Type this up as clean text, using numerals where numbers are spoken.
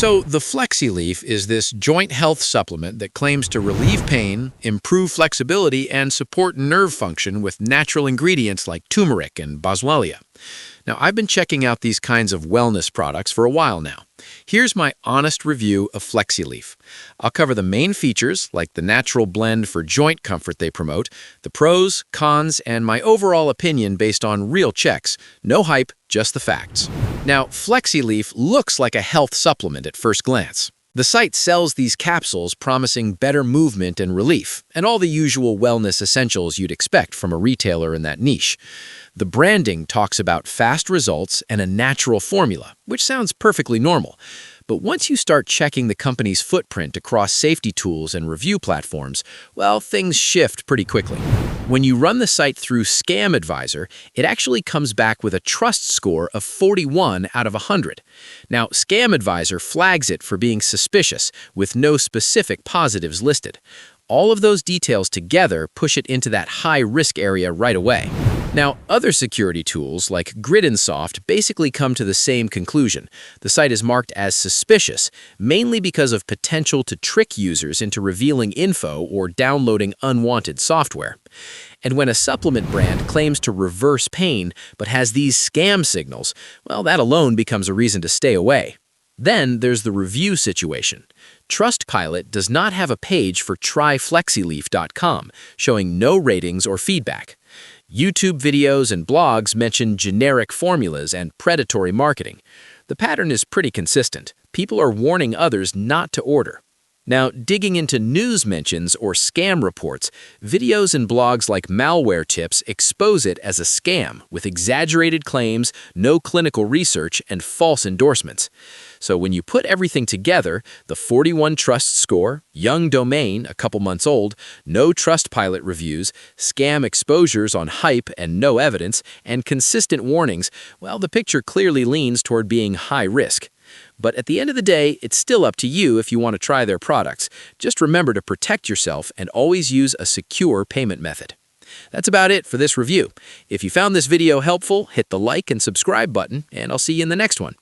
So the FlexiLeaf is this joint health supplement that claims to relieve pain, improve flexibility, and support nerve function with natural ingredients like turmeric and boswellia. Now, I've been checking out these kinds of wellness products for a while now. Here's my honest review of FlexiLeaf. I'll cover the main features, like the natural blend for joint comfort they promote, the pros, cons, and my overall opinion based on real checks. No hype, just the facts. Now, FlexiLeaf looks like a health supplement at first glance. The site sells these capsules promising better movement and relief, and all the usual wellness essentials you'd expect from a retailer in that niche. The branding talks about fast results and a natural formula, which sounds perfectly normal. But once you start checking the company's footprint across safety tools and review platforms, well, things shift pretty quickly. When you run the site through ScamAdvisor, it actually comes back with a trust score of 41 out of 100. Now, ScamAdvisor flags it for being suspicious, with no specific positives listed. All of those details together push it into that high-risk area right away. Now, other security tools like Grid&Soft basically come to the same conclusion. The site is marked as suspicious, mainly because of potential to trick users into revealing info or downloading unwanted software. And when a supplement brand claims to reverse pain but has these scam signals, well, that alone becomes a reason to stay away. Then there's the review situation. Trustpilot does not have a page for tryflexileaf.com, showing no ratings or feedback. YouTube videos and blogs mention generic formulas and predatory marketing. The pattern is pretty consistent. People are warning others not to order. Now, digging into news mentions or scam reports, videos and blogs like Malware Tips expose it as a scam with exaggerated claims, no clinical research, and false endorsements. So when you put everything together, the 41 trust score, young domain, a couple months old, no Trustpilot reviews, scam exposures on hype and no evidence, and consistent warnings, well, the picture clearly leans toward being high risk. But at the end of the day, it's still up to you if you want to try their products. Just remember to protect yourself and always use a secure payment method. That's about it for this review. If you found this video helpful, hit the like and subscribe button, and I'll see you in the next one.